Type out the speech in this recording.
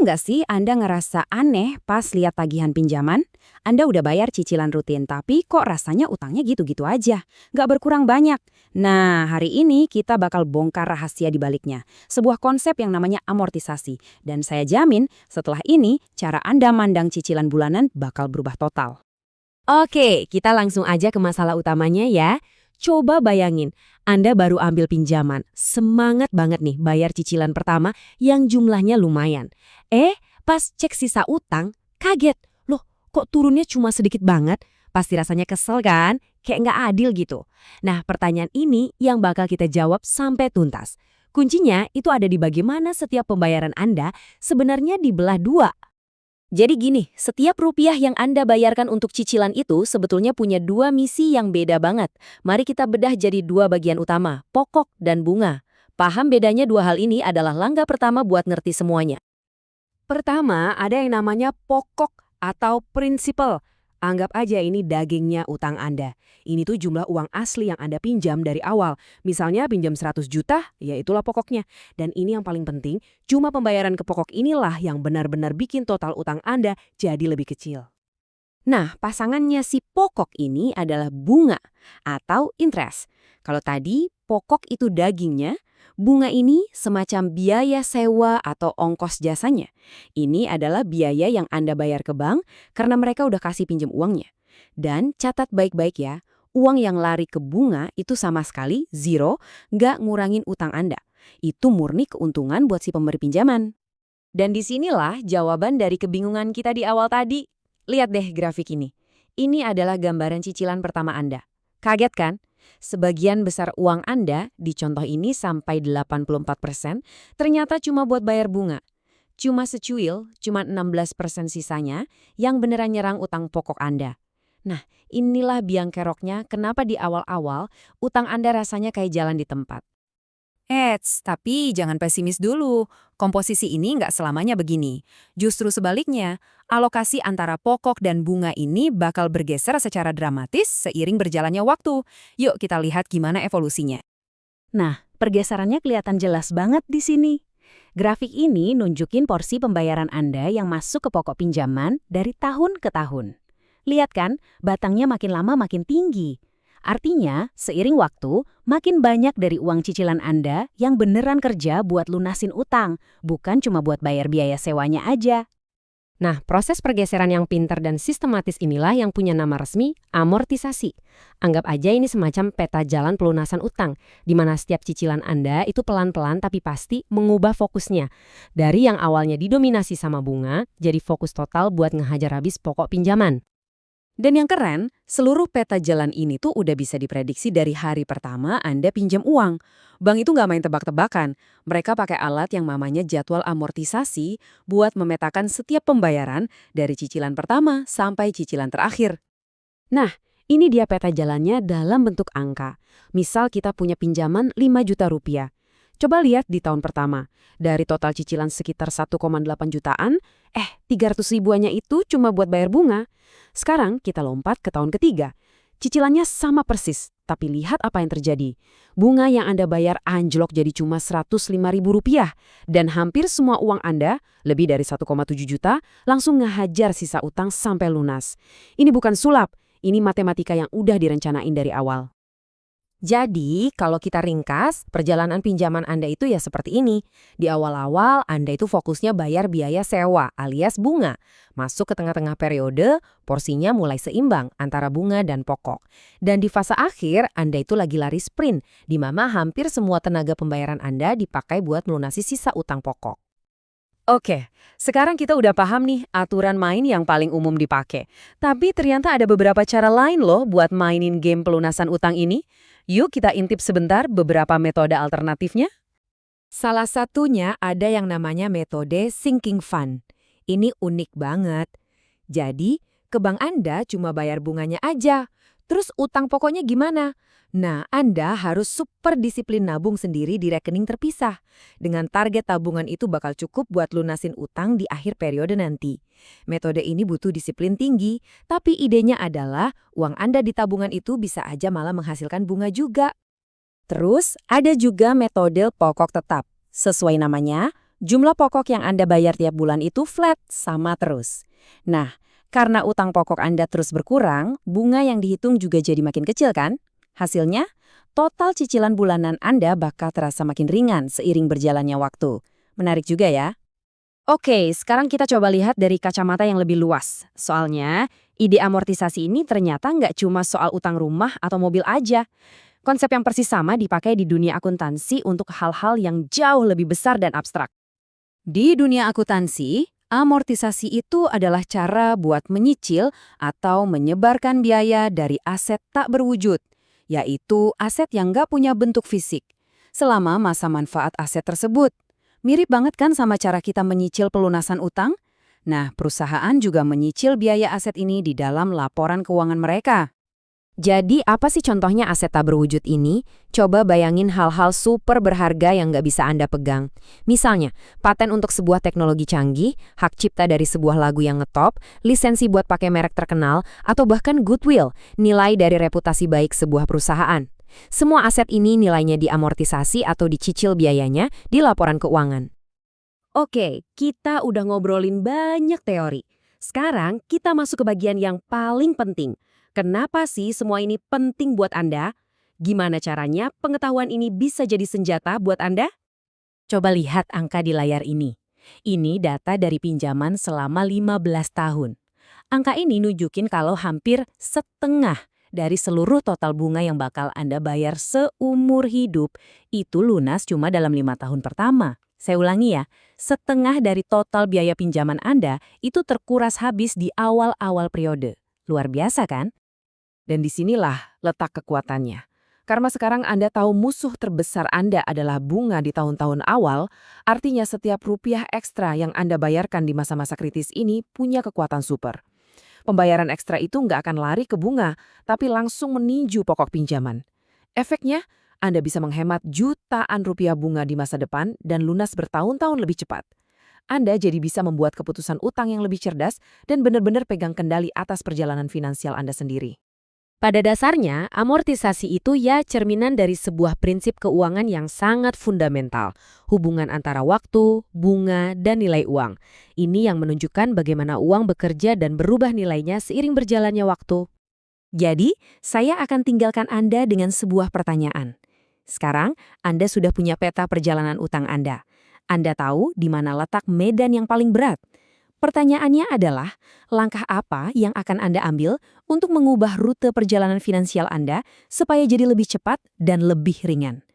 nggak sih Anda ngerasa aneh pas lihat tagihan pinjaman? Anda udah bayar cicilan rutin, tapi kok rasanya utangnya gitu-gitu aja, nggak berkurang banyak. Nah, hari ini kita bakal bongkar rahasia di baliknya, sebuah konsep yang namanya amortisasi. Dan saya jamin, setelah ini, cara Anda mandang cicilan bulanan bakal berubah total. Oke, kita langsung aja ke masalah utamanya ya. Coba bayangin, Anda baru ambil pinjaman, semangat banget nih bayar cicilan pertama yang jumlahnya lumayan. Pas cek sisa utang, kaget. Loh, kok turunnya cuma sedikit banget? Pasti rasanya kesel kan? Kayak nggak adil gitu. Nah, pertanyaan ini yang bakal kita jawab sampai tuntas. Kuncinya itu ada di bagaimana setiap pembayaran Anda sebenarnya dibelah dua. Jadi gini, setiap rupiah yang Anda bayarkan untuk cicilan itu sebetulnya punya dua misi yang beda banget. Mari kita bedah jadi dua bagian utama, pokok dan bunga. Paham bedanya dua hal ini adalah langkah pertama buat ngerti semuanya. Pertama, ada yang namanya pokok atau prinsipal. Anggap aja ini dagingnya utang Anda. Ini tuh jumlah uang asli yang Anda pinjam dari awal. Misalnya pinjam 100 juta, ya itulah pokoknya. Dan ini yang paling penting, cuma pembayaran ke pokok inilah yang benar-benar bikin total utang Anda jadi lebih kecil. Nah, pasangannya si pokok ini adalah bunga atau interest. Kalau tadi pokok itu dagingnya, bunga ini semacam biaya sewa atau ongkos jasanya. Ini adalah biaya yang Anda bayar ke bank karena mereka udah kasih pinjam uangnya. Dan catat baik-baik ya, uang yang lari ke bunga itu sama sekali zero, nggak ngurangin utang Anda. Itu murni keuntungan buat si pemberi pinjaman. Dan disinilah jawaban dari kebingungan kita di awal tadi. Lihat deh grafik ini. Ini adalah gambaran cicilan pertama Anda. Kaget kan? Sebagian besar uang Anda, di contoh ini sampai 84%, ternyata cuma buat bayar bunga. Cuma secuil, cuma 16% sisanya yang beneran nyerang utang pokok Anda. Nah, inilah biang keroknya kenapa di awal-awal utang Anda rasanya kayak jalan di tempat. Tapi jangan pesimis dulu. Komposisi ini nggak selamanya begini. Justru sebaliknya, alokasi antara pokok dan bunga ini bakal bergeser secara dramatis seiring berjalannya waktu. Yuk kita lihat gimana evolusinya. Nah, pergeserannya kelihatan jelas banget di sini. Grafik ini nunjukin porsi pembayaran Anda yang masuk ke pokok pinjaman dari tahun ke tahun. Lihat kan, batangnya makin lama makin tinggi. Artinya, seiring waktu, makin banyak dari uang cicilan Anda yang beneran kerja buat lunasin utang, bukan cuma buat bayar biaya sewanya aja. Nah, proses pergeseran yang pintar dan sistematis inilah yang punya nama resmi amortisasi. Anggap aja ini semacam peta jalan pelunasan utang, di mana setiap cicilan Anda itu pelan-pelan tapi pasti mengubah fokusnya. Dari yang awalnya didominasi sama bunga, jadi fokus total buat ngehajar habis pokok pinjaman. Dan yang keren, seluruh peta jalan ini tuh udah bisa diprediksi dari hari pertama Anda pinjam uang. Bank itu nggak main tebak-tebakan. Mereka pakai alat yang namanya jadwal amortisasi buat memetakan setiap pembayaran dari cicilan pertama sampai cicilan terakhir. Nah, ini dia peta jalannya dalam bentuk angka. Misal kita punya pinjaman 5 juta rupiah. Coba lihat di tahun pertama. Dari total cicilan sekitar 1,8 jutaan, 300 ribuannya itu cuma buat bayar bunga. Sekarang kita lompat ke tahun ketiga. Cicilannya sama persis, tapi lihat apa yang terjadi. Bunga yang Anda bayar anjlok jadi cuma 105 ribu rupiah. Dan hampir semua uang Anda, lebih dari 1,7 juta, langsung ngehajar sisa utang sampai lunas. Ini bukan sulap, ini matematika yang udah direncanain dari awal. Jadi, kalau kita ringkas, perjalanan pinjaman Anda itu ya seperti ini. Di awal-awal, Anda itu fokusnya bayar biaya sewa alias bunga. Masuk ke tengah-tengah periode, porsinya mulai seimbang antara bunga dan pokok. Dan di fase akhir, Anda itu lagi lari sprint, di mana hampir semua tenaga pembayaran Anda dipakai buat melunasi sisa utang pokok. Oke, sekarang kita udah paham nih aturan main yang paling umum dipakai. Tapi ternyata ada beberapa cara lain loh buat mainin game pelunasan utang ini. Yuk kita intip sebentar beberapa metode alternatifnya. Salah satunya ada yang namanya metode sinking fund. Ini unik banget. Jadi, ke bank Anda cuma bayar bunganya aja. Terus utang pokoknya gimana? Nah, Anda harus super disiplin nabung sendiri di rekening terpisah. Dengan target tabungan itu bakal cukup buat lunasin utang di akhir periode nanti. Metode ini butuh disiplin tinggi, tapi idenya adalah uang Anda di tabungan itu bisa aja malah menghasilkan bunga juga. Terus, ada juga metode pokok tetap. Sesuai namanya, Jumlah pokok yang Anda bayar tiap bulan itu flat, sama terus. Nah, karena utang pokok Anda terus berkurang, bunga yang dihitung juga jadi makin kecil kan? Hasilnya, total cicilan bulanan Anda bakal terasa makin ringan seiring berjalannya waktu. Menarik juga ya? Oke, sekarang kita coba lihat dari kacamata yang lebih luas. Soalnya, ide amortisasi ini ternyata nggak cuma soal utang rumah atau mobil aja. Konsep yang persis sama dipakai di dunia akuntansi untuk hal-hal yang jauh lebih besar dan abstrak. Di dunia akuntansi, amortisasi itu adalah cara buat menyicil atau menyebarkan biaya dari aset tak berwujud, yaitu aset yang nggak punya bentuk fisik, selama masa manfaat aset tersebut. Mirip banget kan sama cara kita menyicil pelunasan utang? Nah, perusahaan juga menyicil biaya aset ini di dalam laporan keuangan mereka. Jadi apa sih contohnya aset tak berwujud ini? Coba bayangin hal-hal super berharga yang nggak bisa Anda pegang. Misalnya, paten untuk sebuah teknologi canggih, hak cipta dari sebuah lagu yang ngetop, lisensi buat pakai merek terkenal, atau bahkan goodwill, nilai dari reputasi baik sebuah perusahaan. Semua aset ini nilainya diamortisasi atau dicicil biayanya di laporan keuangan. Oke, kita udah ngobrolin banyak teori. Sekarang kita masuk ke bagian yang paling penting. Kenapa sih semua ini penting buat Anda? Gimana caranya pengetahuan ini bisa jadi senjata buat Anda? Coba lihat angka di layar ini. Ini data dari pinjaman selama 15 tahun. Angka ini nunjukin kalau hampir setengah dari seluruh total bunga yang bakal Anda bayar seumur hidup itu lunas cuma dalam 5 tahun pertama. Saya ulangi ya, setengah dari total biaya pinjaman Anda itu terkuras habis di awal-awal periode. Luar biasa kan? Dan disinilah letak kekuatannya. Karena sekarang Anda tahu musuh terbesar Anda adalah bunga di tahun-tahun awal, artinya setiap rupiah ekstra yang Anda bayarkan di masa-masa kritis ini punya kekuatan super. Pembayaran ekstra itu nggak akan lari ke bunga, tapi langsung meninju pokok pinjaman. Efeknya, Anda bisa menghemat jutaan rupiah bunga di masa depan dan lunas bertahun-tahun lebih cepat. Anda jadi bisa membuat keputusan utang yang lebih cerdas dan benar-benar pegang kendali atas perjalanan finansial Anda sendiri. Pada dasarnya, amortisasi itu ya cerminan dari sebuah prinsip keuangan yang sangat fundamental, hubungan antara waktu, bunga, dan nilai uang. Ini yang menunjukkan bagaimana uang bekerja dan berubah nilainya seiring berjalannya waktu. Jadi, saya akan tinggalkan Anda dengan sebuah pertanyaan. Sekarang, Anda sudah punya peta perjalanan utang Anda. Anda tahu di mana letak medan yang paling berat. Pertanyaannya adalah, langkah apa yang akan Anda ambil untuk mengubah rute perjalanan finansial Anda supaya jadi lebih cepat dan lebih ringan?